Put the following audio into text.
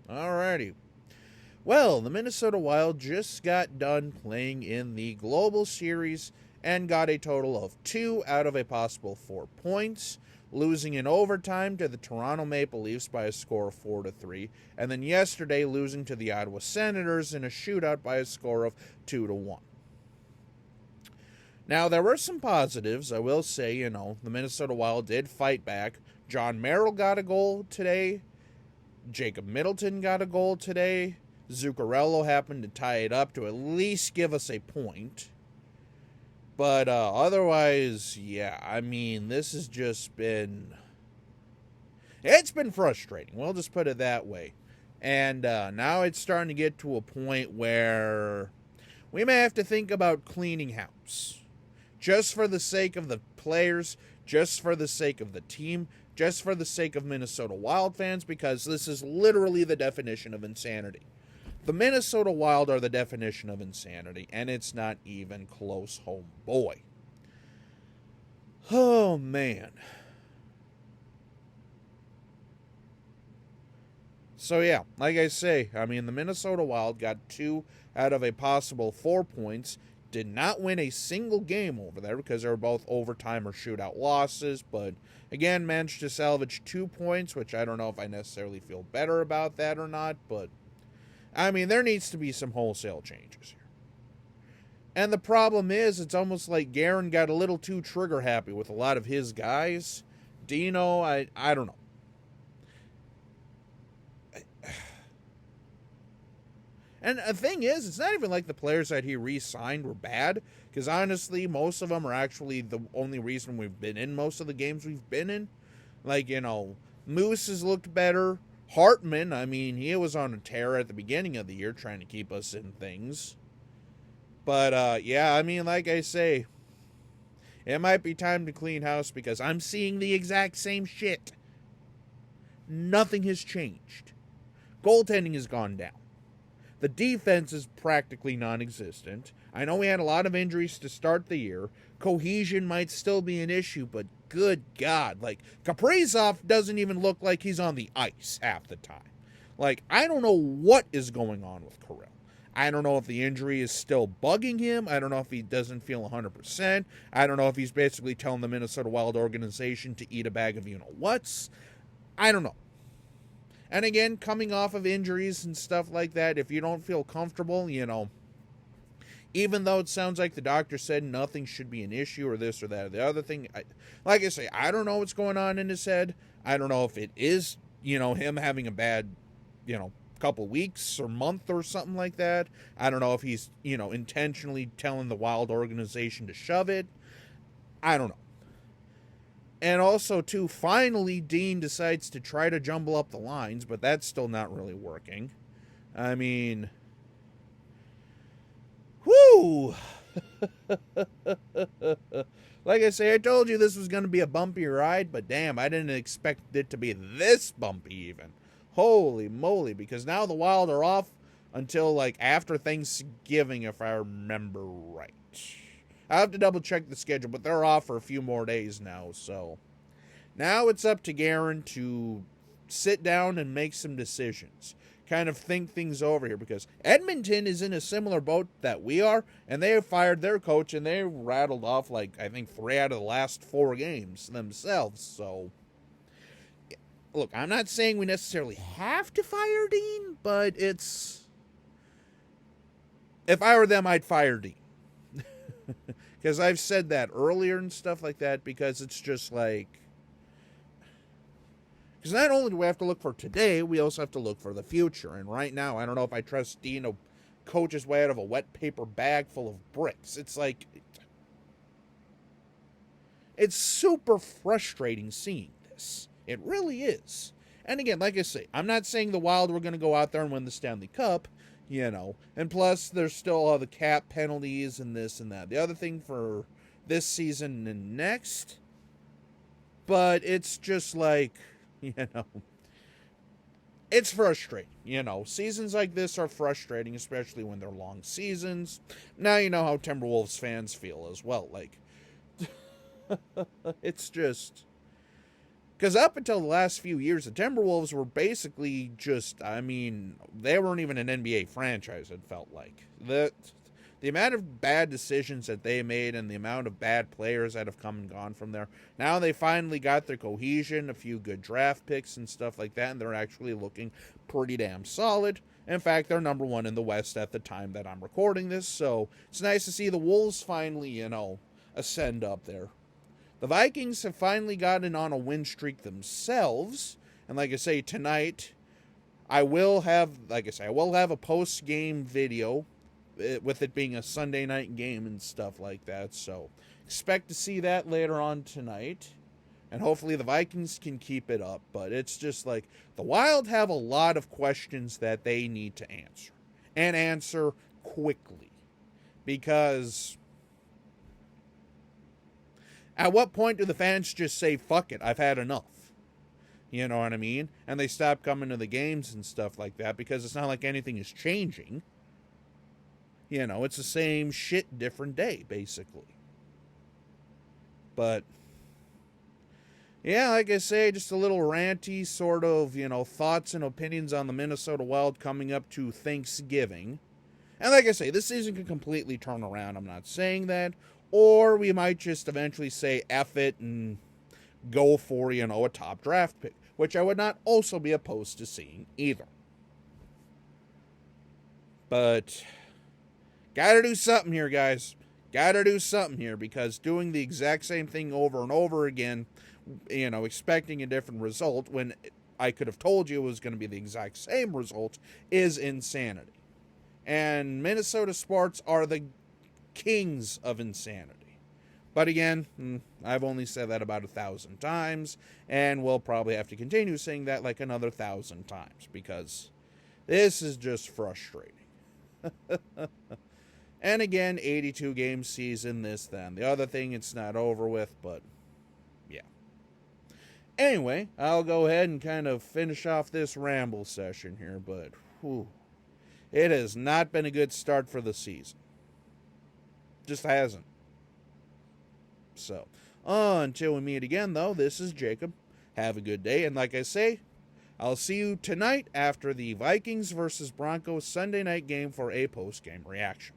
Alrighty. Well, the Minnesota Wild just got done playing in the Global Series and got a total of 2 out of a possible 4 points, losing in overtime to the Toronto Maple Leafs by a score of 4-3, and then yesterday losing to the Ottawa Senators in a shootout by a score of 2-1. Now, there were some positives. I will say, the Minnesota Wild did fight back. John Merrill got a goal today. Jacob Middleton got a goal today. Zuccarello happened to tie it up to at least give us a point. But otherwise, this has just been... It's been frustrating. We'll just put it that way. And now it's starting to get to a point where we may have to think about cleaning house. Just for the sake of the players, just for the sake of the team, just for the sake of Minnesota Wild fans, because this is literally the definition of insanity. The Minnesota Wild are the definition of insanity, and it's not even close, homeboy. Oh, man. So, like I say, the Minnesota Wild got 2 out of a possible 4 points. Did not win a single game over there because they were both overtime or shootout losses, but again, managed to salvage 2 points, which I don't know if I necessarily feel better about that or not, but there needs to be some wholesale changes here. And the problem is, it's almost like Guerin got a little too trigger happy with a lot of his guys. Dino, I don't know. And the thing is, it's not even like the players that he re-signed were bad, because honestly, most of them are actually the only reason we've been in most of the games we've been in. Like, Moose has looked better. Hartman, he was on a tear at the beginning of the year trying to keep us in things. But, like I say, it might be time to clean house because I'm seeing the exact same shit. Nothing has changed. Goaltending has gone down. The defense is practically non-existent. I know we had a lot of injuries to start the year. Cohesion might still be an issue, but good God. Kaprizov doesn't even look like he's on the ice half the time. I don't know what is going on with Kirill. I don't know if the injury is still bugging him. I don't know if he doesn't feel 100%. I don't know if he's basically telling the Minnesota Wild organization to eat a bag of you-know-whats. I don't know. And again, coming off of injuries and stuff like that, if you don't feel comfortable, even though it sounds like the doctor said nothing should be an issue or this or that or the other thing, like I say, I don't know what's going on in his head. I don't know if it is, him having a bad, couple weeks or month or something like that. I don't know if he's, intentionally telling the Wild organization to shove it. I don't know. And also, too, finally, Dean decides to try to jumble up the lines, but that's still not really working. Whoo! Like I say, I told you this was going to be a bumpy ride, but damn, I didn't expect it to be this bumpy even. Holy moly, because now the Wild are off until, after Thanksgiving, if I remember right. I have to double check the schedule, but they're off for a few more days now, so now it's up to Guerin to sit down and make some decisions. Kind of think things over here, because Edmonton is in a similar boat that we are, and they have fired their coach, and they rattled off, I think, 3 out of the last 4 games themselves, so look, I'm not saying we necessarily have to fire Dean, but it's... If I were them, I'd fire Dean. Because I've said that earlier and stuff like that, because it's just because not only do we have to look for today, we also have to look for the future. And right now, I don't know if I trust Dean to coach his way out of a wet paper bag full of bricks. It's super frustrating seeing this. It really is. And again, like I say, I'm not saying the Wild were going to go out there and win the Stanley Cup. And plus there's still all the cap penalties and this and that. The other thing for this season and next, but it's just it's frustrating. Seasons like this are frustrating, especially when they're long seasons. Now you know how Timberwolves fans feel as well. It's just, Because up until the last few years, the Timberwolves were basically just, they weren't even an NBA franchise, it felt like. The amount of bad decisions that they made and the amount of bad players that have come and gone from there. Now they finally got their cohesion, a few good draft picks and stuff like that, and they're actually looking pretty damn solid. In fact, they're number one in the West at the time that I'm recording this, so it's nice to see the Wolves finally, ascend up there. The Vikings have finally gotten on a win streak themselves, and like I say, tonight, I will have a post-game video, with it being a Sunday night game and stuff like that, so expect to see that later on tonight. And hopefully the Vikings can keep it up. But it's just like the Wild have a lot of questions that they need to answer. And answer quickly. Because at what point do the fans just say, fuck it, I've had enough? You know what I mean? And they stop coming to the games and stuff like that. Because it's not like anything is changing. It's the same shit, different day, basically. But yeah, like I say, just a little ranty sort of, thoughts and opinions on the Minnesota Wild coming up to Thanksgiving. And like I say, this season can completely turn around. I'm not saying that. Or we might just eventually say F it and go for, a top draft pick. Which I would not also be opposed to seeing either. But gotta do something here, guys. Gotta do something here, because doing the exact same thing over and over again, expecting a different result when I could have told you it was going to be the exact same result, is insanity. And Minnesota sports are the kings of insanity. But again, I've only said that about 1,000 times, and we'll probably have to continue saying that like another 1,000 times, because this is just frustrating. And again, 82 game season, this, then. The other thing, it's not over with, but yeah. Anyway, I'll go ahead and kind of finish off this ramble session here, but it has not been a good start for the season. Just hasn't. So, until we meet again, though, this is Jacob. Have a good day, and like I say, I'll see you tonight after the Vikings versus Broncos Sunday night game for a post-game reaction.